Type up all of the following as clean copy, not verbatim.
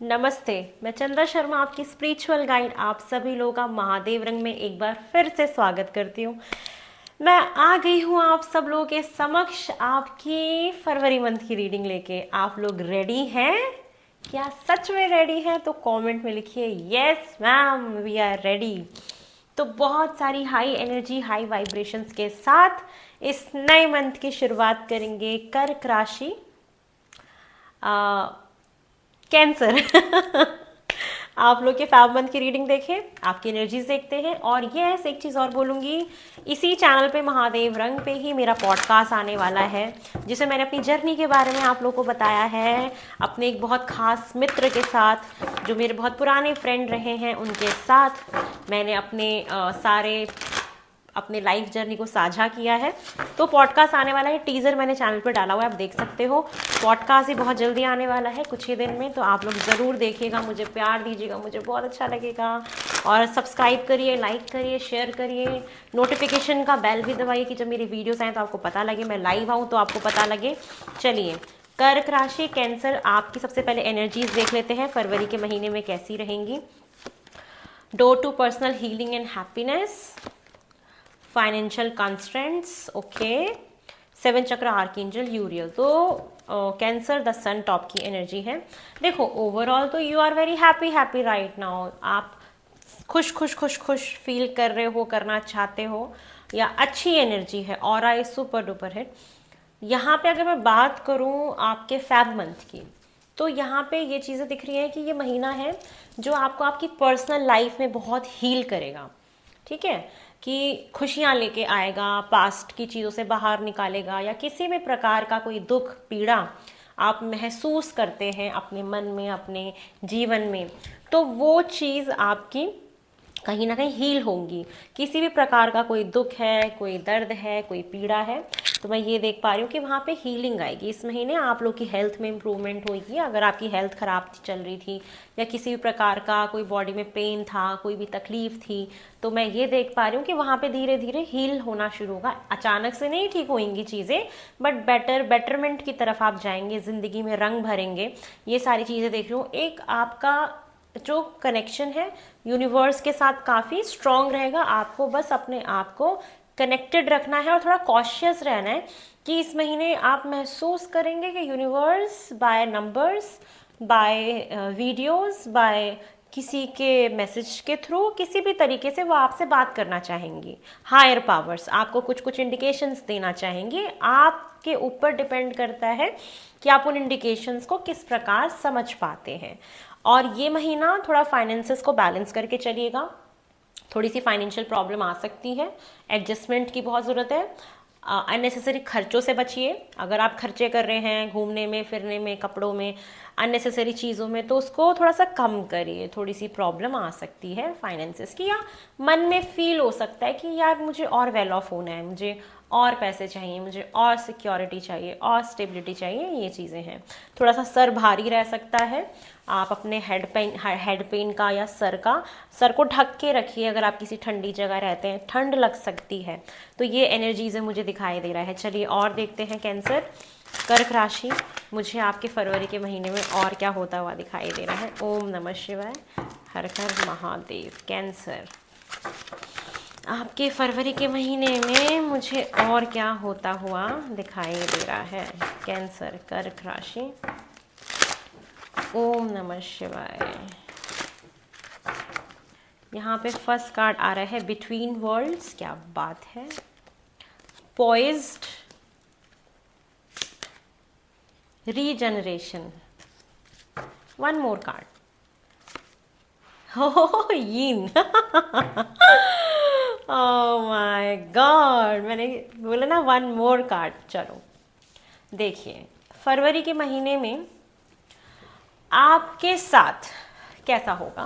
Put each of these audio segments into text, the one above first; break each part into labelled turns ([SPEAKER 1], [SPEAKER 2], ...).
[SPEAKER 1] नमस्ते। मैं चंदा शर्मा, आपकी स्पिरिचुअल गाइड, आप सभी लोगों का महादेव रंग में एक बार फिर से स्वागत करती हूँ। मैं आ गई हूँ आप सब लोगों के समक्ष आपकी फरवरी मंथ की रीडिंग लेके। आप लोग रेडी हैं? क्या सच में रेडी हैं? तो कमेंट में लिखिए yes ma'am, we are ready. तो बहुत सारी हाई एनर्जी, हाई वाइब्रेशंस के साथ इस नए मंथ की शुरुआत करेंगे। कर्क राशि, कैंसर आप लोग के फैब मंथ की रीडिंग देखें, आपकी एनर्जीज देखते हैं। और यस, एक चीज़ और बोलूँगी, इसी चैनल पे महादेव रंग पे ही मेरा पॉडकास्ट आने वाला है, जिसे मैंने अपनी जर्नी के बारे में आप लोगों को बताया है, अपने एक बहुत खास मित्र के साथ, जो मेरे बहुत पुराने फ्रेंड रहे हैं, उनके साथ मैंने अपने सारे अपने लाइफ जर्नी को साझा किया है। तो पॉडकास्ट आने वाला है, टीज़र मैंने चैनल पर डाला हुआ है, आप देख सकते हो। पॉडकास्ट ही बहुत जल्दी आने वाला है, कुछ ही दिन में। तो आप लोग ज़रूर देखिएगा, मुझे प्यार दीजिएगा, मुझे बहुत अच्छा लगेगा। और सब्सक्राइब करिए, लाइक करिए, शेयर करिए, नोटिफिकेशन का बेल भी दबाइए कि जब मेरी वीडियोस आएँ तो आपको पता लगे, मैं लाइव आऊँ तो आपको पता लगे। चलिए, कर्क राशि, कैंसर, आपकी सबसे पहले एनर्जीज देख लेते हैं फरवरी के महीने में कैसी रहेंगी। Door to personal healing and happiness, financial constraints, okay. Seven chakra archangel Uriel. तो कैंसर द सन टॉप की एनर्जी है। देखो, ओवरऑल तो you are very happy happy right now. आप खुश खुश खुश खुश फील कर रहे हो, करना चाहते हो, या अच्छी एनर्जी है, ऑरा इज सुपर डुपर है। यहाँ पे अगर मैं बात करूँ आपके फैब मंथ की, तो यहाँ पे ये चीज़ें दिख रही हैं कि ये महीना है जो आपको आपकी पर्सनल लाइफ में बहुत हील करेगा। ठीक है, कि खुशियाँ लेके आएगा, पास्ट की चीज़ों से बाहर निकालेगा, या किसी भी प्रकार का कोई दुख पीड़ा आप महसूस करते हैं अपने मन में, अपने जीवन में, तो वो चीज़ आपकी कहीं ना कहीं हील होंगी। किसी भी प्रकार का कोई दुख है, कोई दर्द है, कोई पीड़ा है, तो मैं ये देख पा रही हूँ कि वहाँ पे हीलिंग आएगी। इस महीने आप लोग की हेल्थ में इम्प्रूवमेंट होगी। अगर आपकी हेल्थ ख़राब चल रही थी, या किसी भी प्रकार का कोई बॉडी में पेन था, कोई भी तकलीफ थी, तो मैं ये देख पा रही हूँ कि वहाँ पे धीरे धीरे हील होना शुरू होगा। अचानक से नहीं ठीक होंगी चीज़ें, बट बेटरमेंट की तरफ आप जाएंगे, ज़िंदगी में रंग भरेंगे। ये सारी चीज़ें देख रही हूँ। एक आपका जो कनेक्शन है यूनिवर्स के साथ काफ़ी स्ट्रॉन्ग रहेगा। आपको बस अपने आप को कनेक्टेड रखना है और थोड़ा कॉशियस रहना है कि इस महीने आप महसूस करेंगे कि universe by numbers, by videos, by किसी के मैसेज के थ्रू, किसी भी तरीके से वो आपसे बात करना चाहेंगी। हायर पावर्स आपको कुछ कुछ इंडिकेशंस देना चाहेंगे। आपके ऊपर डिपेंड करता है कि आप उन इंडिकेशंस को किस प्रकार समझ पाते हैं। और ये महीना थोड़ा फाइनेंसेस को बैलेंस करके चलिएगा। थोड़ी सी फाइनेंशियल प्रॉब्लम आ सकती है, एडजस्टमेंट की बहुत ज़रूरत है। अननेसेसरी खर्चों से बचिए। अगर आप खर्चे कर रहे हैं घूमने में, फिरने में, कपड़ों में, अननेसेसरी चीज़ों में, तो उसको थोड़ा सा कम करिए। थोड़ी सी प्रॉब्लम आ सकती है फाइनेंसेस की, या मन में फील हो सकता है कि यार मुझे और वेल ऑफ होना है, मुझे और पैसे चाहिए, मुझे और सिक्योरिटी चाहिए, और स्टेबिलिटी चाहिए। ये चीज़ें हैं। थोड़ा सा सर भारी रह सकता है। आप अपने हेड पेन का या सर को ढक के रखिए। अगर आप किसी ठंडी जगह रहते हैं, ठंड लग सकती है। तो ये एनर्जीज़ मुझे दिखाई दे रहा है। चलिए और देखते हैं कैंसर, कर्क राशि, मुझे आपके फरवरी के महीने में और क्या होता हुआ दिखाई दे रहा है। ओम नमः शिवाय, हर हर महादेव। कैंसर, आपके फरवरी के महीने में मुझे और क्या होता हुआ दिखाई दे रहा है। कैंसर, कर्क राशि, ओम नमः शिवाय। यहाँ पे फर्स्ट कार्ड आ रहा है बिटवीन वर्ल्ड्स, क्या बात है। Poised, regeneration. One more card, हो यीन ओह माय गॉड, मैंने बोला ना वन मोर कार्ड। चलो देखिए, फरवरी के महीने में आपके साथ कैसा होगा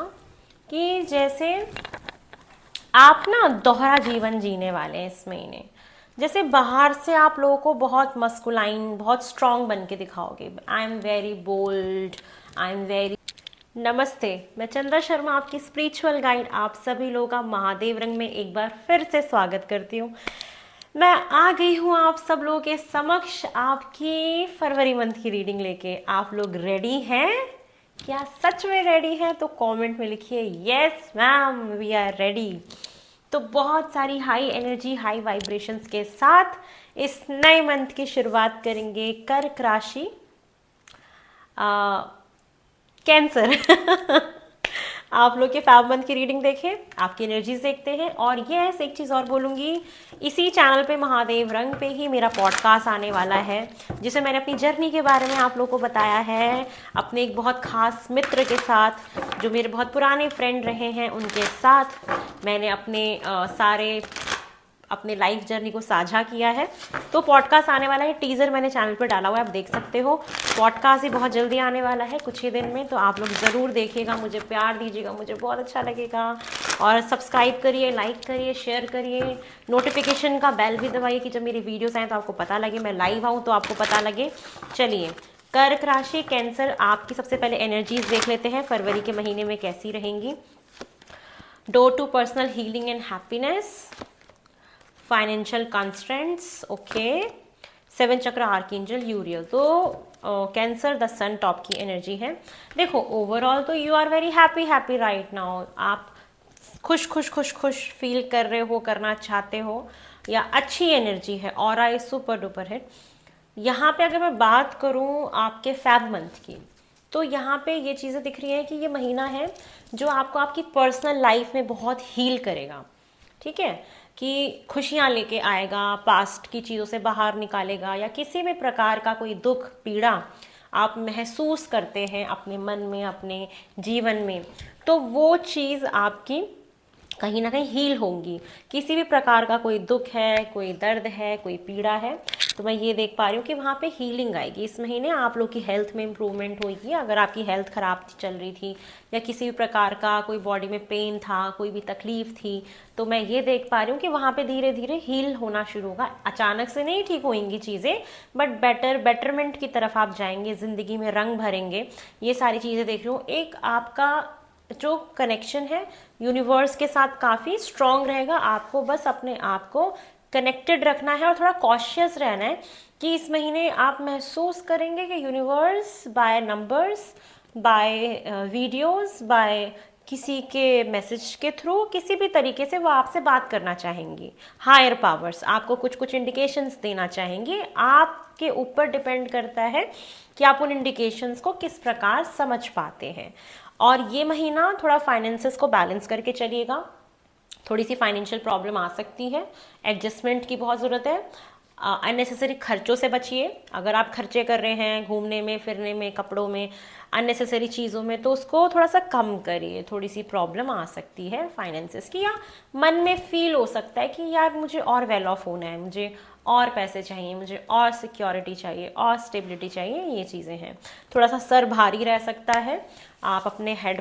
[SPEAKER 1] कि जैसे आप ना दोहरा जीवन जीने वाले हैं इस महीने। जैसे बाहर से आप लोगों को बहुत मस्कुलाइन, बहुत स्ट्रांग बन के दिखाओगे। I am very bold, I am very. नमस्ते, मैं चंदा शर्मा, आपकी स्पिरिचुअल गाइड, आप सभी लोगों का महादेव रंग में एक बार फिर से स्वागत करती हूँ। मैं आ गई हूँ आप सब लोगों के समक्ष आपकी फरवरी मंथ की रीडिंग लेके। आप लोग रेडी हैं? क्या सच में रेडी है? तो कमेंट में लिखिए yes ma'am we are ready. तो बहुत सारी हाई एनर्जी हाई वाइब्रेशंस के साथ इस नए मंथ की शुरुआत करेंगे। कर्क राशि, कैंसर आप लोग के फैब मंथ की रीडिंग देखें, आपकी एनर्जीज देखते हैं। और यस, एक चीज़ और बोलूँगी, इसी चैनल पे महादेव रंग पे ही मेरा पॉडकास्ट आने वाला है, जिसमें मैंने अपनी जर्नी के बारे में आप लोगों को बताया है, अपने एक बहुत खास मित्र के साथ, जो मेरे बहुत पुराने फ्रेंड रहे हैं, उनके साथ मैंने अपने सारे अपने लाइफ जर्नी को साझा किया है। तो पॉडकास्ट आने वाला है, टीज़र मैंने चैनल पर डाला हुआ है, आप देख सकते हो। पॉडकास्ट ही बहुत जल्दी आने वाला है, कुछ ही दिन में। तो आप लोग ज़रूर देखिएगा, मुझे प्यार दीजिएगा, मुझे बहुत अच्छा लगेगा। और सब्सक्राइब करिए, लाइक करिए, शेयर करिए, नोटिफिकेशन का बेल भी दबाइए कि जब मेरी वीडियोस आएँ तो आपको पता लगे, मैं लाइव आऊँ तो आपको पता लगे। चलिए, कर्क राशि कैंसर, आपकी सबसे पहले एनर्जीज देख लेते हैं फरवरी के महीने में कैसी रहेंगी। Door to personal healing and happiness, financial constraints, okay, 7 chakra archangel Uriel. तो कैंसर द सन टॉप की एनर्जी है। देखो, ओवरऑल तो you are very happy happy right now, आप खुश खुश खुश खुश फील कर रहे हो, करना चाहते हो, या अच्छी एनर्जी है, ऑरा इज सुपर डुपर है। यहाँ पे अगर मैं बात करूँ आपके फैब मंथ की, तो यहाँ पे ये चीज़ें दिख रही हैं कि ये महीना है जो आपको आपकी पर्सनल लाइफ में बहुत हील करेगा। ठीक है, कि खुशियाँ लेके आएगा, पास्ट की चीज़ों से बाहर निकालेगा, या किसी भी प्रकार का कोई दुख पीड़ा आप महसूस करते हैं अपने मन में, अपने जीवन में, तो वो चीज़ आपकी कहीं ना कहीं हील होंगी। किसी भी प्रकार का कोई दुख है, कोई दर्द है, कोई पीड़ा है, तो मैं ये देख पा रही हूँ कि वहाँ पे हीलिंग आएगी। इस महीने आप लोग की हेल्थ में इम्प्रूवमेंट होगी। अगर आपकी हेल्थ ख़राब चल रही थी, या किसी भी प्रकार का कोई बॉडी में पेन था, कोई भी तकलीफ थी, तो मैं ये देख पा रही हूँ कि वहाँ पे धीरे धीरे हील होना शुरू होगा। अचानक से नहीं ठीक होंगी चीज़ें, बट बेटरमेंट की तरफ आप जाएंगे, ज़िंदगी में रंग भरेंगे। ये सारी चीज़ें देख रही हूँ। एक आपका जो कनेक्शन है यूनिवर्स के साथ काफ़ी स्ट्रॉन्ग रहेगा। आपको बस अपने आप को कनेक्टेड रखना है और थोड़ा कॉशियस रहना है कि इस महीने आप महसूस करेंगे कि universe by numbers, by videos, by किसी के मैसेज के थ्रू, किसी भी तरीके से वो आपसे बात करना चाहेंगी। हायर पावर्स आपको कुछ कुछ इंडिकेशंस देना चाहेंगे। आपके ऊपर डिपेंड करता है कि आप उन इंडिकेशंस को किस प्रकार समझ पाते हैं। और ये महीना थोड़ा फाइनेंसेस को बैलेंस करके चलिएगा। थोड़ी सी फाइनेंशियल प्रॉब्लम आ सकती है, एडजस्टमेंट की बहुत ज़रूरत है। अननेसेसरी खर्चों से बचिए। अगर आप खर्चे कर रहे हैं घूमने में, फिरने में, कपड़ों में, अननेसेसरी चीज़ों में, तो उसको थोड़ा सा कम करिए। थोड़ी सी प्रॉब्लम आ सकती है फाइनेंसेस की, या मन में फील हो सकता है कि यार मुझे और वेल ऑफ होना है, मुझे और पैसे चाहिए, मुझे और सिक्योरिटी चाहिए, और स्टेबिलिटी चाहिए। ये चीज़ें हैं। थोड़ा सा सर भारी रह सकता है। आप अपने हेड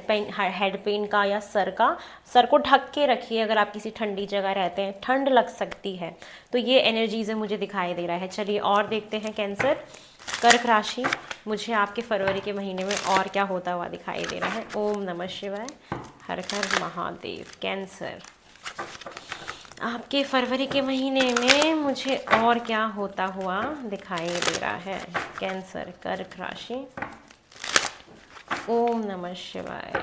[SPEAKER 1] पेन का या सर को ढक के रखिए। अगर आप किसी ठंडी जगह रहते हैं, ठंड लग सकती है। तो ये एनर्जीज़ मुझे दिखाई दे रहा है। चलिए और देखते हैं कैंसर, कर्क राशि, मुझे आपके फरवरी के महीने में और क्या होता हुआ दिखाई दे रहा है। ओम नमः शिवाय, हर हर महादेव। कैंसर, आपके फरवरी के महीने में मुझे और क्या होता हुआ दिखाई दे रहा है। कैंसर, कर्क राशि, ओम नमः शिवाय।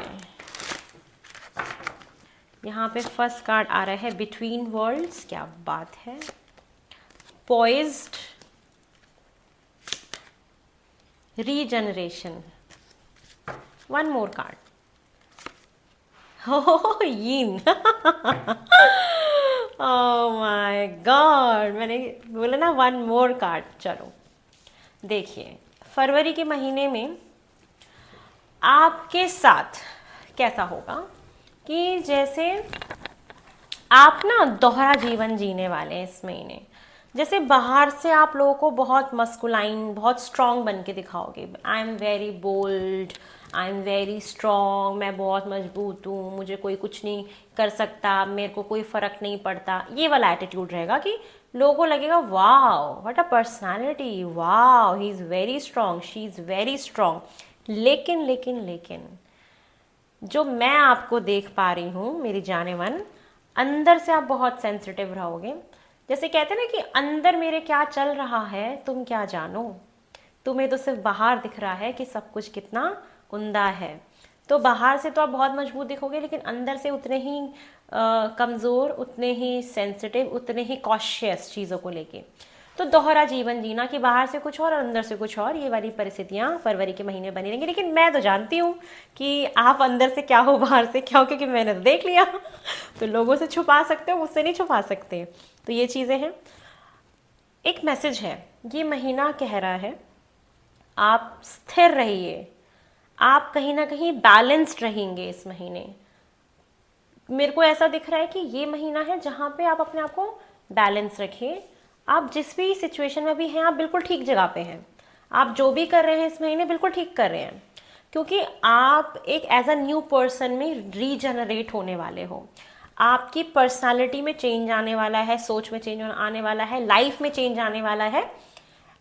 [SPEAKER 1] यहाँ पे फर्स्ट कार्ड आ रहा है बिटवीन वर्ल्ड्स, क्या बात है। Poised, regeneration. One more card, हो यीन। ओह माय गॉड, मैंने बोला ना वन मोर कार्ड। चलो देखिए, फरवरी के महीने में आपके साथ कैसा होगा कि जैसे आप ना दोहरा जीवन जीने वाले हैं इस महीने। जैसे बाहर से आप लोगों को बहुत मस्कुलाइन, बहुत स्ट्रांग बन के दिखाओगे। I am very bold, I am very strong, मैं बहुत मजबूत हूँ, मुझे कोई कुछ नहीं कर सकता, मेरे को कोई फ़र्क नहीं पड़ता। ये वाला एटीट्यूड रहेगा कि लोगों को लगेगा wow what a personality, wow he is very strong, she is very strong. लेकिन लेकिन लेकिन जो मैं आपको देख पा रही हूँ मेरी जाने मन, अंदर से आप बहुत सेंसिटिव रहोगे। जैसे कहते हैं ना कि अंदर मेरे क्या चल रहा है तुम क्या जानो। तुम्हें तो सिर्फ बाहर दिख रहा है कि सब कुछ कितना उम्दा है। तो बाहर से तो आप बहुत मजबूत दिखोगे, लेकिन अंदर से उतने ही कमज़ोर, उतने ही सेंसिटिव, उतने ही कॉशियस चीज़ों को लेके। तो दोहरा जीवन जीना कि बाहर से कुछ और अंदर से कुछ और, ये वाली परिस्थितियाँ फरवरी के महीने बनी रहेंगी। लेकिन मैं तो जानती हूँ कि आप अंदर से क्या हो, बाहर से क्या हो, क्योंकि मैंने तो देख लिया। तो लोगों से छुपा सकते हो, मुझसे नहीं छुपा सकते। तो ये चीज़ें हैं। एक मैसेज है, ये महीना कह रहा है आप स्थिर रहिए, आप कहीं ना कहीं बैलेंस्ड रहेंगे इस महीने। मेरे को ऐसा दिख रहा है कि ये महीना है जहाँ पे आप अपने आप को बैलेंस रखिए। आप जिस भी सिचुएशन में भी हैं, आप बिल्कुल ठीक जगह पे हैं। आप जो भी कर रहे हैं इस महीने बिल्कुल ठीक कर रहे हैं, क्योंकि आप एक एज अ न्यू पर्सन में रीजनरेट होने वाले हो। आपकी पर्सनालिटी में चेंज आने वाला है, सोच में चेंज आने वाला है, लाइफ में चेंज आने वाला है।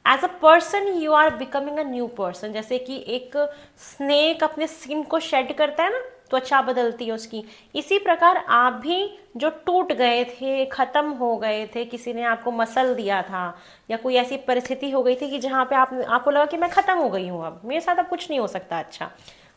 [SPEAKER 1] As a person you are becoming a new person. जैसे कि एक स्नेक अपने स्किन को शेड करता है ना, त्वचा बदलती है उसकी, इसी प्रकार आप भी जो टूट गए थे, खत्म हो गए थे, किसी ने आपको मसल दिया था, या कोई ऐसी परिस्थिति हो गई थी कि जहाँ पे आपको लगा कि मैं खत्म हो गई हूँ, अब मेरे साथ अब कुछ नहीं हो सकता अच्छा,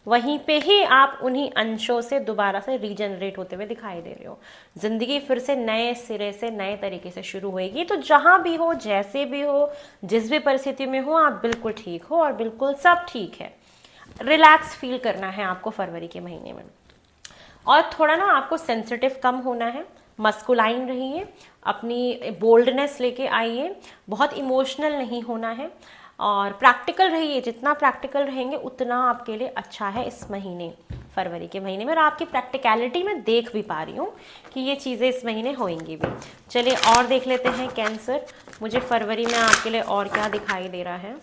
[SPEAKER 1] वहीं पे ही आप उन्हीं अंशों से दोबारा से रीजनरेट होते हुए दिखाई दे रहे हो। जिंदगी फिर से नए सिरे से, नए तरीके से शुरू होएगी। तो जहां भी हो, जैसे भी हो, जिस भी परिस्थिति में हो, आप बिल्कुल ठीक हो और बिल्कुल सब ठीक है। रिलैक्स फील करना है आपको फरवरी के महीने में। और थोड़ा ना आपको सेंसिटिव कम होना है, मस्कुलाइन रहिए, अपनी बोल्डनेस लेके आइए, बहुत इमोशनल नहीं होना है, और प्रैक्टिकल रहिए। जितना प्रैक्टिकल रहेंगे उतना आपके लिए अच्छा है इस महीने, फरवरी के महीने में। और आपकी प्रैक्टिकलिटी में देख भी पा रही हूँ कि ये चीज़ें इस महीने होंगी भी। चलिए और देख लेते हैं कैंसर, मुझे फरवरी में आपके लिए और क्या दिखाई दे रहा है।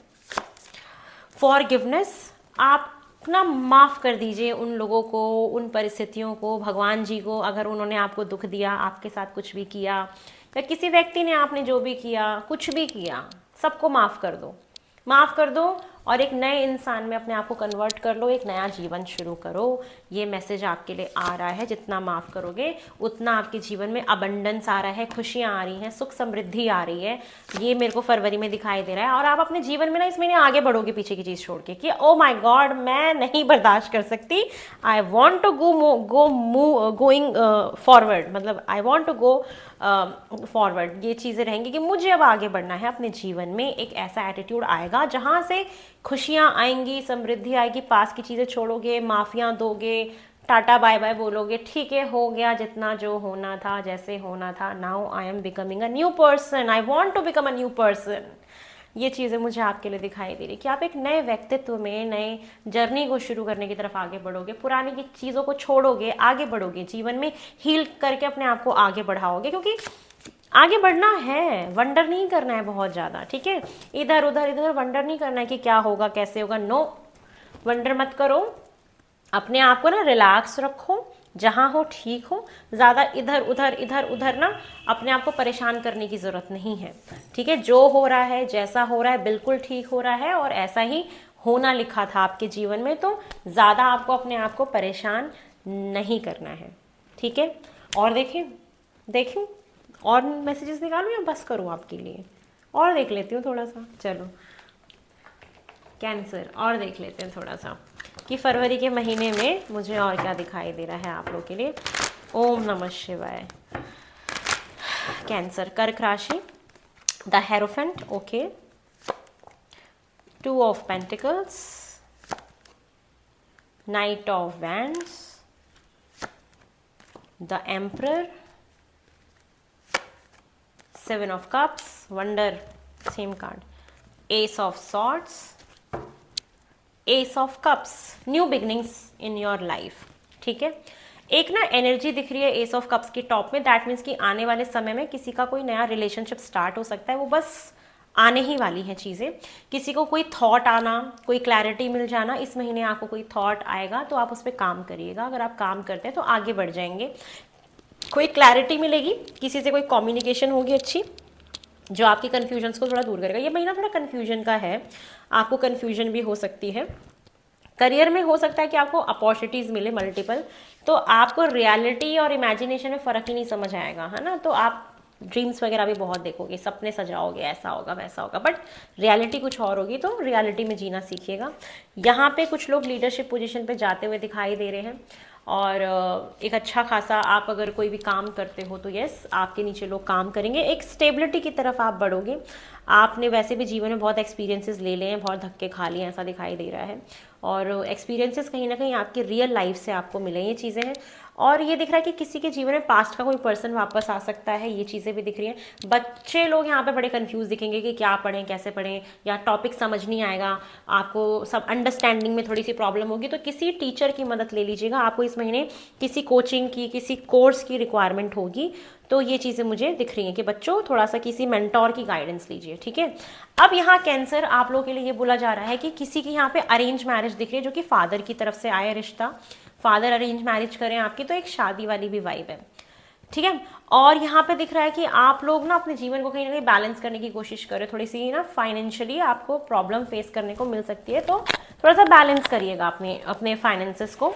[SPEAKER 1] फॉरगिवनेस, आप ना माफ़ कर दीजिए उन लोगों को, उन परिस्थितियों को, भगवान जी को, अगर उन्होंने आपको दुख दिया, आपके साथ कुछ भी किया, या किसी व्यक्ति ने आपने जो भी किया, कुछ भी किया, सबको माफ़ कर दो, माफ़ कर दो, और एक नए इंसान में अपने आप को कन्वर्ट कर लो, एक नया जीवन शुरू करो। ये मैसेज आपके लिए आ रहा है। जितना माफ़ करोगे उतना आपके जीवन में अबंडेंस आ रहा है, खुशियाँ आ रही हैं, सुख समृद्धि आ रही है। ये मेरे को फरवरी में दिखाई दे रहा है। और आप अपने जीवन में ना इस महीने आगे बढ़ोगे पीछे की चीज़ छोड़ के, कि ओ माई गॉड मैं नहीं बर्दाश्त कर सकती, I want to going forward, मतलब I want to go forward. ये चीज़ें रहेंगी कि मुझे अब आगे बढ़ना है अपने जीवन में। एक ऐसा एटीट्यूड आएगा जहाँ से खुशियाँ आएंगी, समृद्धि आएगी, पास की चीज़ें छोड़ोगे, माफियाँ दोगे, टाटा बाय बाय बोलोगे, ठीक है हो गया जितना जो होना था, जैसे होना था, now I am becoming a new person, I want to become a new person. ये चीज़ें मुझे आपके लिए दिखाई दे रही कि आप एक नए व्यक्तित्व में, नए जर्नी को शुरू करने की तरफ आगे बढ़ोगे, पुरानी की चीज़ों को छोड़ोगे, आगे बढ़ोगे, जीवन में हील करके अपने आप को आगे बढ़ाओगे, क्योंकि आगे बढ़ना है, वंडर नहीं करना है बहुत ज़्यादा, ठीक है। इधर उधर इधर वंडर नहीं करना है कि क्या होगा कैसे होगा, नो, वंडर मत करो। अपने आप को ना रिलैक्स रखो, जहाँ हो ठीक हो, ज़्यादा इधर उधर ना अपने आप को परेशान करने की ज़रूरत नहीं है, ठीक है। जो हो रहा है, जैसा हो रहा है, बिल्कुल ठीक हो रहा है, और ऐसा ही होना लिखा था आपके जीवन में। तो ज़्यादा आपको अपने आप को परेशान नहीं करना है, ठीक है। और देखें और मैसेजेस निकालूं या बस करूं आपके लिए? और देख लेती हूँ थोड़ा सा। चलो कैंसर, और देख लेते हैं थोड़ा सा कि फरवरी के महीने में मुझे और क्या दिखाई दे रहा है आप लोग के लिए। ओम नमः शिवाय। कैंसर, कर्क राशि, the hierophant, okay, 2 of pentacles, night of wands, the emperor, 7 of cups, wonder, same card, ace of swords, ace of cups, new beginnings in your life, ठीक है। एक ना एनर्जी दिख रही है एस ऑफ कप्स की टॉप में, that means कि आने वाले समय में किसी का कोई नया रिलेशनशिप स्टार्ट हो सकता है, वो बस आने ही वाली हैं चीज़ें। किसी को कोई थॉट आना, कोई क्लैरिटी मिल जाना, इस महीने आपको कोई थॉट आएगा तो आप उस पर काम करिएगा। अगर आप काम करते हैं तो आगे बढ़ जाएंगे, कोई क्लैरिटी मिलेगी, किसी से कोई कम्युनिकेशन होगी अच्छी, जो आपकी कन्फ्यूजन्स को थोड़ा दूर करेगा। ये महीना थोड़ा कन्फ्यूजन का है, आपको कन्फ्यूजन भी हो सकती है। करियर में हो सकता है कि आपको अपॉर्चुनिटीज़ मिले मल्टीपल, तो आपको रियलिटी और इमेजिनेशन में फ़र्क ही नहीं समझ आएगा, है ना। तो आप ड्रीम्स वगैरह भी बहुत देखोगे, सपने सजाओगे, ऐसा होगा वैसा होगा, बट रियलिटी कुछ और होगी, तो रियलिटी में जीना सीखिएगा। यहाँ पे कुछ लोग लीडरशिप पोजीशन पे जाते हुए दिखाई दे रहे हैं, और एक अच्छा खासा आप अगर कोई भी काम करते हो तो यस, आपके नीचे लोग काम करेंगे, एक स्टेबिलिटी की तरफ आप बढ़ोगे। आपने वैसे भी जीवन में बहुत एक्सपीरियंसेस ले लिए हैं, बहुत धक्के खा लिए हैं, ऐसा दिखाई दे रहा है, और एक्सपीरियंसेस कहीं ना कहीं आपकी रियल लाइफ से आपको मिले, ये चीज़ें हैं। और ये दिख रहा है कि किसी के जीवन में पास्ट का कोई पर्सन वापस आ सकता है, ये चीज़ें भी दिख रही हैं। बच्चे लोग यहाँ पे बड़े कंफ्यूज दिखेंगे कि क्या पढ़ें, कैसे पढ़ें, या टॉपिक समझ नहीं आएगा, आपको सब अंडरस्टैंडिंग में थोड़ी सी प्रॉब्लम होगी, तो किसी टीचर की मदद ले लीजिएगा। आपको इस महीने किसी कोचिंग की, किसी कोर्स की रिक्वायरमेंट होगी, तो ये चीज़ें मुझे दिख रही हैं कि बच्चों थोड़ा सा किसी मेंटोर की गाइडेंस लीजिए, ठीक है। अब यहाँ कैंसर, आप लोगों के लिए ये बोला जा रहा है कि किसी की यहाँ पे अरेंज मैरिज दिख रही है, जो कि फादर की तरफ से आया रिश्ता, फादर अरेंज मैरिज करें आपकी, तो एक शादी वाली भी वाइब है, ठीक है। और यहाँ पे दिख रहा है कि आप लोग ना अपने जीवन को कहीं ना कहीं बैलेंस करने की कोशिश करें, थोड़ी सी ना फाइनेंशियली आपको प्रॉब्लम फेस करने को मिल सकती है, तो थोड़ा सा बैलेंस करिएगा अपने फाइनेंसेस को।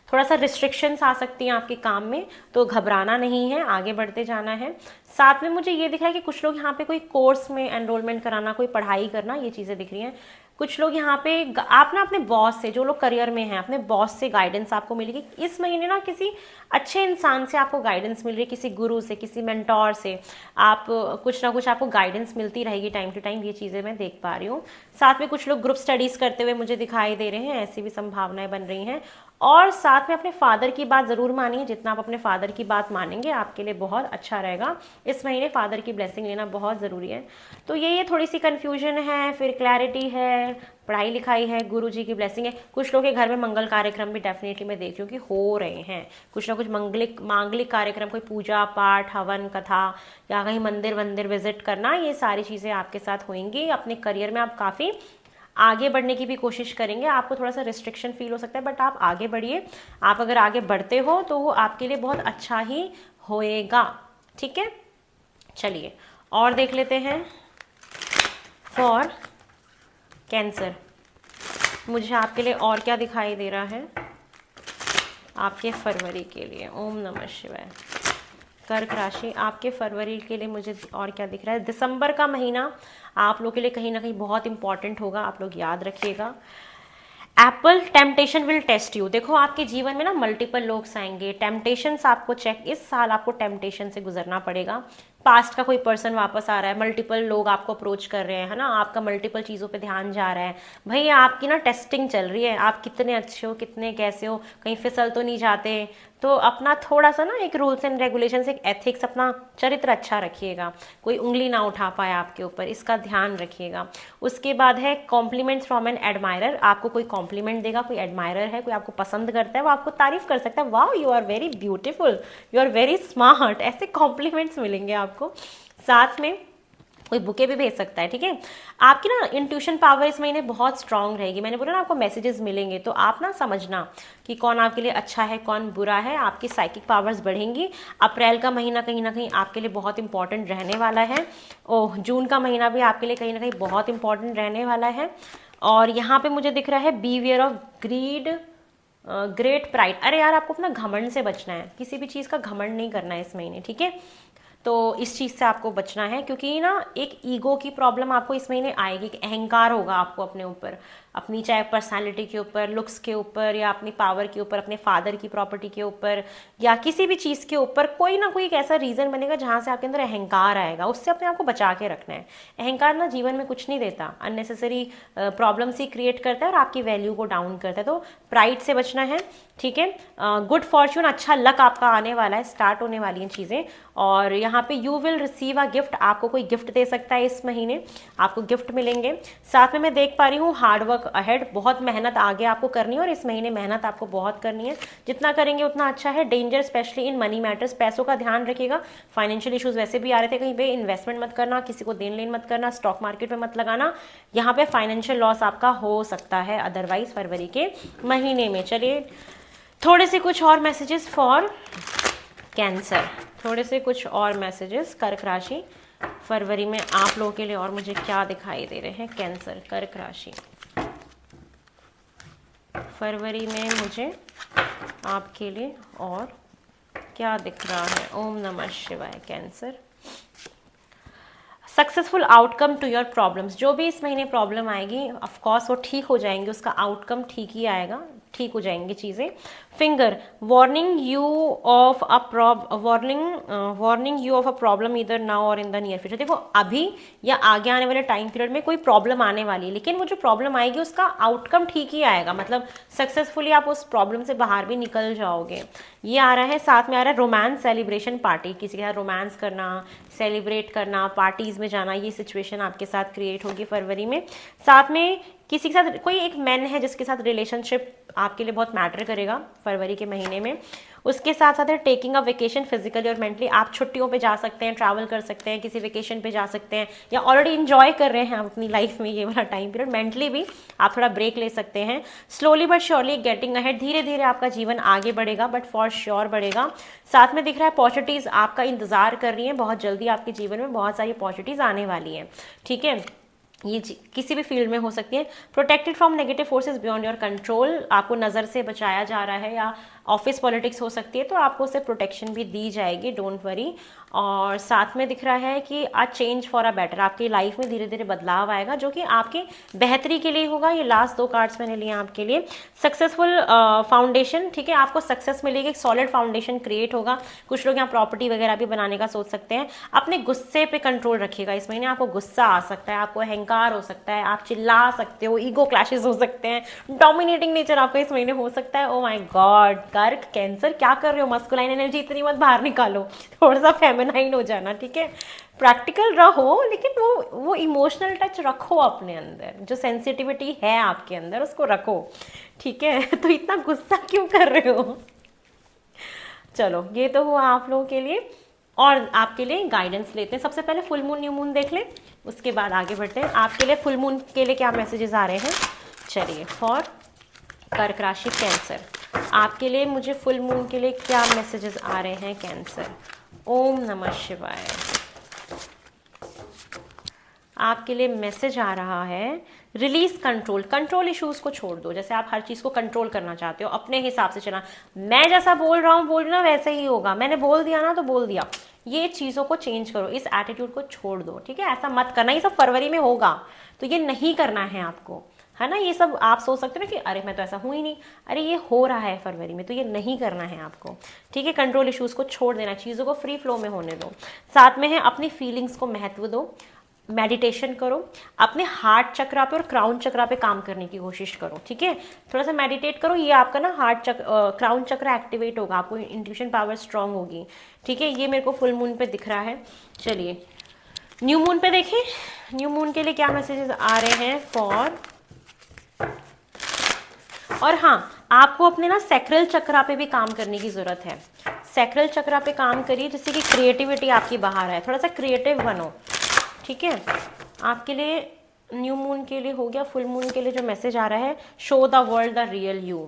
[SPEAKER 1] थोड़ा सा रिस्ट्रिक्शंस आ सकती हैं आपके काम में, तो घबराना नहीं है, आगे बढ़ते जाना है। साथ में मुझे ये दिख रहा है कि कुछ लोग यहाँ पे कोई कोर्स में एनरोलमेंट कराना, कोई पढ़ाई करना, ये चीज़ें दिख रही हैं। कुछ लोग यहाँ पे आप ना अपने बॉस से, जो लोग करियर में हैं, अपने बॉस से गाइडेंस आपको मिलेगी इस महीने ना, किसी अच्छे इंसान से आपको गाइडेंस मिल रही है, किसी गुरु से, किसी मेंटोर से आप कुछ ना कुछ आपको गाइडेंस मिलती रहेगी टाइम टू टाइम, ये चीज़ें मैं देख पा रही हूँ। साथ में कुछ लोग ग्रुप स्टडीज़ करते हुए मुझे दिखाई दे रहे हैं, ऐसी भी संभावनाएं बन रही हैं। और साथ में अपने फादर की बात ज़रूर मानिए, जितना आप अपने फादर की बात मानेंगे आपके लिए बहुत अच्छा रहेगा। इस महीने फादर की ब्लेसिंग लेना बहुत ज़रूरी है। तो ये थोड़ी सी कन्फ्यूजन है, फिर क्लैरिटी है, पढ़ाई लिखाई है, गुरु जी की ब्लेसिंग है। कुछ लोग के घर में मंगल कार्यक्रम भी डेफिनेटली मैं देख रही हूँ कि हो रहे हैं, कुछ ना कुछ मांगलिक कार्यक्रम, कोई पूजा पाठ, हवन कथा, या कहीं मंदिर वंदिर विजिट करना, ये सारी चीज़ें आपके साथ होंगी। अपने करियर में आप काफ़ी आगे बढ़ने की भी कोशिश करेंगे। आपको थोड़ा सा रिस्ट्रिक्शन फील हो सकता है, बट आप आगे बढ़िए। आप अगर आगे बढ़ते हो तो वो आपके लिए बहुत अच्छा ही होएगा, ठीक है। चलिए और देख लेते हैं फॉर कैंसर, मुझे आपके लिए और क्या दिखाई दे रहा है आपके फरवरी के लिए। ओम नमः शिवाय। कर्क राशि, आपके फरवरी के लिए मुझे और क्या दिख रहा है। दिसंबर का महीना आप लोग के लिए कहीं ना कहीं बहुत इंपॉर्टेंट होगा, आप लोग याद रखिएगा। Apple temptation will test you. देखो आपके जीवन में ना मल्टीपल लोग आएंगे, टेम्पटेशंस आपको चेक, इस साल आपको टेम्पटेशन से गुजरना पड़ेगा। पास्ट का कोई पर्सन वापस आ रहा है, मल्टीपल लोग आपको अप्रोच कर रहे हैं, है ना, आपका मल्टीपल चीज़ों पे ध्यान जा रहा है। भाई आपकी ना टेस्टिंग चल रही है, आप कितने अच्छे हो, कितने कैसे हो, कहीं फिसल तो नहीं जाते। तो अपना थोड़ा सा ना एक रूल्स एंड रेगुलेशंस, एक एथिक्स, अपना चरित्र अच्छा रखिएगा, कोई उंगली ना उठा पाए आपके ऊपर, इसका ध्यान रखिएगा। उसके बाद है कॉम्प्लीमेंट्स फ्रॉम एन एडमायरर। आपको कोई कॉम्प्लीमेंट देगा, कोई एडमायरर है, कोई आपको पसंद करता है, वो आपको तारीफ कर सकता है, वाह you are very beautiful, you are very smart, ऐसे कॉम्प्लीमेंट्स मिलेंगे आपको। साथ में कोई बुके भी भेज सकता है, ठीक है। आपकी ना इंट्यूशन पावर इस महीने बहुत स्ट्रांग रहेगी। मैंने बोला ना आपको मैसेजेस मिलेंगे, तो आप ना समझना कि कौन आपके लिए अच्छा है, कौन बुरा है। आपकी साइकिक पावर्स बढ़ेंगी। अप्रैल का महीना कहीं ना कहीं आपके लिए बहुत इंपॉर्टेंट रहने वाला है। ओह, जून का महीना भी आपके लिए कहीं ना कहीं बहुत इंपॉर्टेंट रहने वाला है। और यहाँ पे मुझे दिख रहा है बीवियर ऑफ ग्रीड, ग्रेट प्राइड। अरे यार, आपको अपना घमंड से बचना है, किसी भी चीज़ का घमंड नहीं करना है इस महीने, ठीक है। तो इस चीज़ से आपको बचना है, क्योंकि ना एक ईगो की प्रॉब्लम आपको इस महीने आएगी, कि अहंकार होगा आपको अपने ऊपर, अपनी चाहे पर्सनालिटी के ऊपर, लुक्स के ऊपर, या अपनी पावर के ऊपर, अपने फादर की प्रॉपर्टी के ऊपर, या किसी भी चीज़ के ऊपर। कोई ना कोई एक ऐसा रीज़न बनेगा जहाँ से आपके अंदर अहंकार आएगा, उससे अपने आप को बचा के रखना है। अहंकार ना जीवन में कुछ नहीं देता, अननेसेसरी प्रॉब्लम्स ही क्रिएट करता है और आपकी वैल्यू को डाउन करता है। तो प्राइड से बचना है, ठीक है। गुड फॉर्च्यून, अच्छा लक आपका आने वाला है, स्टार्ट होने वाली हैं चीज़ें। और यहाँ पे you will receive a gift, आपको कोई गिफ्ट दे सकता है इस महीने, आपको गिफ्ट मिलेंगे। साथ में मैं देख पा रही हूँ हार्डवर्क अहेड, बहुत मेहनत आगे आपको करनी है, और इस महीने मेहनत आपको बहुत करनी है, जितना करेंगे उतना अच्छा है। Danger specially in money matters, पैसों का ध्यान रखिएगा। फाइनेंशियल इश्यूज वैसे भी आ रहे थे, कहीं पे इन्वेस्टमेंट मत करना, किसी को देन लेन मत करना, स्टॉक मार्केट में मत लगाना, यहाँ पे फाइनेंशियल लॉस आपका हो सकता है अदरवाइज फरवरी के महीने में। चलिए थोड़े से कुछ और मैसेजेस फॉर कैंसर, थोड़े से कुछ और मैसेजेस कर्क राशि फरवरी में आप लोगों के लिए, और मुझे क्या दिखाई दे रहे हैं कैंसर कर्क राशि फरवरी में मुझे आपके लिए और क्या दिख रहा है? ओम नमः शिवाय। Cancer, successful outcome to your problems. जो भी इस महीने प्रॉब्लम आएगी ऑफ कोर्स वो ठीक हो जाएंगी, उसका आउटकम ठीक ही आएगा, ठीक हो जाएंगी चीज़ें। Finger, warning you of a problem इधर नाउ और इन द नियर फ्यूचर। देखो अभी या आगे आने वाले टाइम पीरियड में कोई प्रॉब्लम आने वाली है, लेकिन वो जो प्रॉब्लम आएगी उसका आउटकम ठीक ही आएगा, मतलब सक्सेसफुली आप उस प्रॉब्लम से बाहर भी निकल जाओगे। ये आ रहा है, साथ में आ रहा है रोमांस सेलिब्रेशन पार्टी, किसी के साथ रोमांस करना, सेलिब्रेट करना, पार्टीज में जाना, ये सिचुएशन आपके साथ क्रिएट होगी फरवरी में। साथ में किसी के साथ कोई एक मैन है जिसके साथ रिलेशनशिप आपके लिए बहुत मैटर करेगा फरवरी के महीने में। उसके साथ साथ है टेकिंग अ वेकेशन फिजिकली और मेंटली। आप छुट्टियों पे जा सकते हैं, ट्रैवल कर सकते हैं, किसी वेकेशन पे जा सकते हैं, या ऑलरेडी इंजॉय कर रहे हैं आप अपनी लाइफ में ये वाला टाइम पीरियड। मेंटली भी आप थोड़ा ब्रेक ले सकते हैं। Slowly but surely getting ahead, धीरे धीरे आपका जीवन आगे बढ़ेगा, बट फॉर श्योर बढ़ेगा। साथ में दिख रहा है अपॉर्चुनिटीज़ आपका इंतजार कर रही हैं, बहुत जल्दी आपके जीवन में बहुत सारी अपॉर्चुनिटीज़ आने वाली हैं। ठीक है, ये किसी भी फील्ड में हो सकती है। Protected from negative forces beyond your control, आपको नज़र से बचाया जा रहा है, या ऑफिस पॉलिटिक्स हो सकती है तो आपको उससे प्रोटेक्शन भी दी जाएगी, डोंट वरी। और साथ में दिख रहा है कि आ चेंज फॉर अ बेटर, आपकी लाइफ में धीरे धीरे बदलाव आएगा जो कि आपके बेहतरी के लिए होगा। ये लास्ट 2 कार्ड्स मैंने लिए आपके लिए। सक्सेसफुल फाउंडेशन, ठीक है, आपको सक्सेस मिलेगी, एक सॉलिड फाउंडेशन क्रिएट होगा। कुछ लोग यहाँ प्रॉपर्टी वगैरह भी बनाने का सोच सकते हैं। अपने गुस्से पे कंट्रोल रखिएगा, इस महीने आपको गुस्सा आ सकता है, आपको अहंकार हो सकता है, आप चिल्ला सकते हो, ईगो क्लैशेस हो सकते हैं, डोमिनेटिंग नेचर आपको इस महीने हो सकता है। ओ माय गॉड, कर्क कैंसर क्या कर रहे हो? मस्कुलाइन एनर्जी इतनी मत बाहर निकालो, थोड़ा सा फेमिनाइन हो जाना, ठीक है। प्रैक्टिकल रहो, लेकिन वो इमोशनल टच रखो अपने अंदर, जो सेंसिटिविटी है आपके अंदर उसको रखो, ठीक है। तो इतना गुस्सा क्यों कर रहे हो? चलो, ये तो हुआ आप लोगों के लिए। और आपके लिए गाइडेंस लेते हैं। सबसे पहले फुल मून न्यू मून देख लें, उसके बाद आगे बढ़ते हैं। आपके लिए फुल मून के लिए क्या मैसेजेस आ रहे हैं? चलिए, फॉर कर्क राशि कैंसर, आपके लिए मुझे फुल मून के लिए क्या मैसेजेस आ रहे हैं कैंसर? ओम नमः शिवाय। आपके लिए मैसेज आ रहा है रिलीज कंट्रोल इश्यूज को छोड़ दो। जैसे आप हर चीज को कंट्रोल करना चाहते हो, अपने हिसाब से चलना, मैं जैसा बोल रहा हूँ बोल रहा वैसे ही होगा, मैंने बोल दिया ना तो बोल दिया, ये चीजों को चेंज करो, इस एटीट्यूड को छोड़ दो, ठीक है। ऐसा मत करना, ये सब फरवरी में होगा तो ये नहीं करना है आपको, है ना। ये सब आप सोच सकते हो ना कि अरे मैं तो ऐसा हूँ ही नहीं, अरे ये हो रहा है फरवरी में तो ये नहीं करना है आपको, ठीक है। कंट्रोल इश्यूज को छोड़ देना, चीज़ों को फ्री फ्लो में होने दो। साथ में है अपनी फीलिंग्स को महत्व दो, मेडिटेशन करो, अपने हार्ट चक्रा पे और क्राउन चक्रा पे काम करने की कोशिश करो, ठीक है। थोड़ा सा मेडिटेट करो, ये आपका ना क्राउन चक्रा एक्टिवेट होगा, आपको इंट्यूशन पावर स्ट्रांग होगी, ठीक है। ये मेरे को फुल मून पे दिख रहा है। चलिए न्यू मून पे देखें, न्यू मून के लिए क्या मैसेजेस आ रहे हैं फॉर। और हाँ, आपको अपने ना सैक्रल चक्रा पे भी काम करने की जरूरत है। सैक्रल चक्रा पे काम करिए जिससे कि क्रिएटिविटी आपकी बाहर आए, थोड़ा सा क्रिएटिव बनो, ठीक है। आपके लिए न्यू मून के लिए हो गया। फुल मून के लिए जो मैसेज आ रहा है, show the world the real you,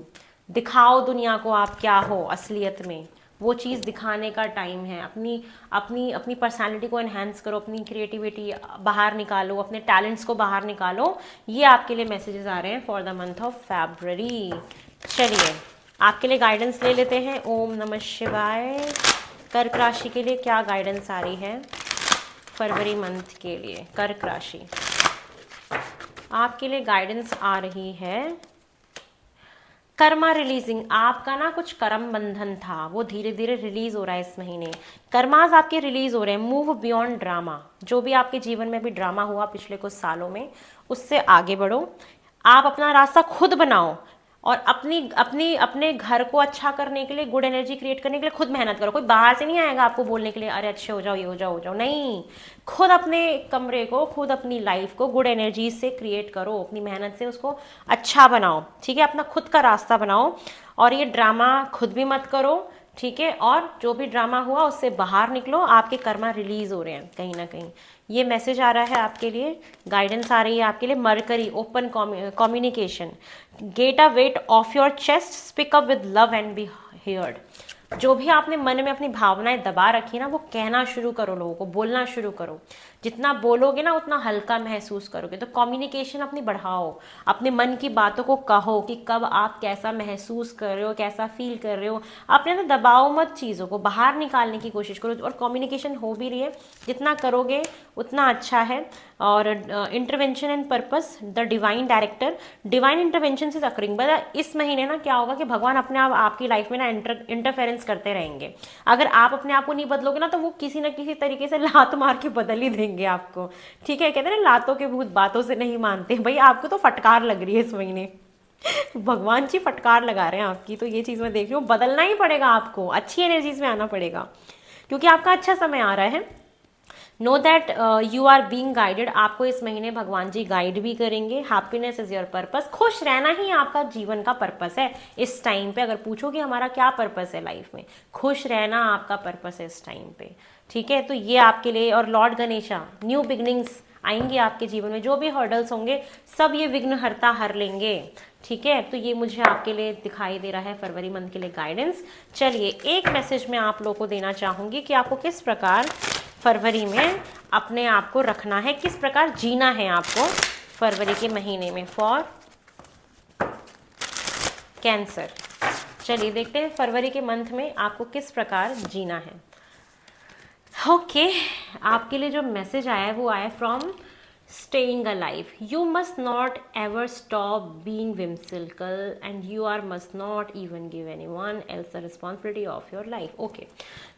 [SPEAKER 1] दिखाओ दुनिया को आप क्या हो असलियत में, वो चीज़ दिखाने का टाइम है। अपनी अपनी अपनी पर्सनालिटी को एनहांस करो, अपनी क्रिएटिविटी बाहर निकालो, अपने टैलेंट्स को बाहर निकालो। ये आपके लिए मैसेजेस आ रहे हैं for the month of February. चलिए आपके लिए गाइडेंस ले लेते हैं। ओम नमः शिवाय। कर्क राशि के लिए क्या गाइडेंस आ रही है फरवरी मंथ के लिए? कर्क राशि, आपके लिए गाइडेंस आ रही है कर्मा रिलीजिंग। आपका ना कुछ कर्म बंधन था, वो धीरे धीरे रिलीज हो रहा है इस महीने। कर्माज आपके रिलीज हो रहे हैं। मूव बियॉन्ड ड्रामा, जो भी आपके जीवन में भी ड्रामा हुआ पिछले कुछ सालों में, उससे आगे बढ़ो। आप अपना रास्ता खुद बनाओ और अपने घर को अच्छा करने के लिए, गुड एनर्जी क्रिएट करने के लिए खुद मेहनत करो। कोई बाहर से नहीं आएगा आपको बोलने के लिए अरे अच्छे हो जाओ, ये हो जाओ, नहीं। खुद अपने कमरे को, खुद अपनी लाइफ को गुड एनर्जी से क्रिएट करो, अपनी मेहनत से उसको अच्छा बनाओ, ठीक है। अपना खुद का रास्ता बनाओ और ये ड्रामा खुद भी मत करो, ठीक है। और जो भी ड्रामा हुआ उससे बाहर निकलो, आपके कर्मा रिलीज हो रहे हैं कहीं ना कहीं। ये मैसेज आ रहा है आपके लिए, गाइडेंस आ रही है आपके लिए। Mercury, open communication, get a weight off your chest, speak up with love and be heard. जो भी आपने मन में अपनी भावनाएं दबा रखी ना, वो कहना शुरू करो, लोगों को बोलना शुरू करो। जितना बोलोगे ना उतना हल्का महसूस करोगे। तो कम्युनिकेशन अपनी बढ़ाओ, अपने मन की बातों को कहो कि कब आप कैसा महसूस कर रहे हो, कैसा फील कर रहे हो। अपने ना दबाओ मत, चीज़ों को बाहर निकालने की कोशिश करो। और कम्युनिकेशन हो भी रही है, जितना करोगे उतना अच्छा है। और intervention and purpose, the divine director, divine intervention से अकरिंग। बट इस महीने ना क्या होगा कि भगवान अपने आप आपकी लाइफ में ना इंटरफेरेंस करते रहेंगे। अगर आप अपने आप को नहीं बदलोगे ना, तो वो किसी न किसी तरीके से लात मार के बदल ही देंगे आपको। ठीक है, कहते हैं ना लातों के भूत बातों से नहीं मानते। भाई आपको तो फटकार लग रही है इस महीने। भगवान जी फटकार लगा रहे हैं आपकी। तो ये चीज़ मैं देख रही हूँ, बदलना ही पड़ेगा आपको, अच्छी एनर्जीज में आना पड़ेगा, क्योंकि आपका अच्छा समय आ रहा है। Know that you are being guided. आपको इस महीने भगवान जी गाइड भी करेंगे। Happiness is your purpose. खुश रहना ही आपका जीवन का पर्पस है इस टाइम पे। अगर पूछो कि हमारा क्या पर्पस है लाइफ में, खुश रहना आपका पर्पस है इस टाइम पे। ठीक है, तो ये आपके लिए। और लॉर्ड गणेशा, न्यू बिगनिंग्स आएंगे आपके जीवन में। जो भी हर्डल्स होंगे सब ये विघ्नहर्ता हर लेंगे। ठीक है, तो ये मुझे आपके लिए दिखाई दे रहा है फरवरी मंथ के लिए गाइडेंस। चलिए, एक मैसेज मैं आप लोगों को देना चाहूंगी कि आपको किस प्रकार फरवरी में अपने आप को रखना है, किस प्रकार जीना है आपको फरवरी के महीने में फॉर कैंसर। चलिए देखते हैं फरवरी के मंथ में आपको किस प्रकार जीना है। ओके, आपके लिए जो मैसेज आया है वो आया from staying alive. You must not ever stop being whimsical and you are must not even give anyone else the responsibility of your life. Okay,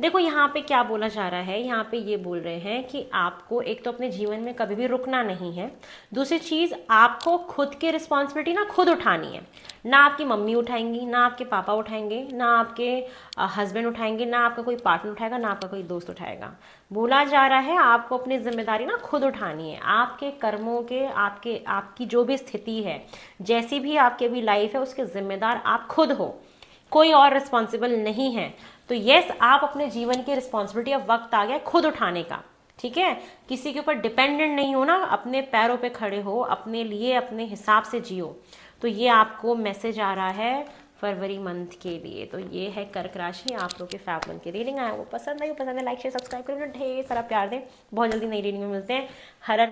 [SPEAKER 1] देखो यहाँ पे क्या बोला जा रहा है। यहाँ पे ये बोल रहे हैं कि आपको एक तो अपने जीवन में कभी भी रुकना नहीं है। दूसरी चीज़, आपको खुद की रिस्पॉन्सिबिलिटी ना खुद उठानी है। ना आपकी मम्मी उठाएंगी, ना आपके पापा उठाएंगे, ना आपके हस्बैंड उठाएंगे, ना आपका कोई पार्टनर उठाएगा, ना आपका कोई दोस्त उठाएगा। बोला जा रहा है आपको अपनी जिम्मेदारी ना खुद उठानी है। आपके कर्मों के, आपकी जो भी स्थिति है, जैसी भी आपकी अभी लाइफ है, उसके जिम्मेदार आप खुद हो, कोई और रिस्पॉन्सिबल नहीं है। तो यस, आप अपने जीवन की रिस्पॉन्सिबिलिटी, अब वक्त आ गया खुद उठाने का। ठीक है, किसी के ऊपर डिपेंडेंट नहीं हो ना, अपने पैरों पे खड़े हो, अपने लिए अपने हिसाब से जियो। तो ये आपको मैसेज आ रहा है फरवरी मंथ के लिए। तो ये है कर्क राशि, आप लोग के फैब मंथ की रीडिंग आया। वो पसंद है लाइक शेयर सब्सक्राइब करें, ढेर सारा प्यार दें। बहुत जल्दी नई रीडिंग में मिलते हैं। हर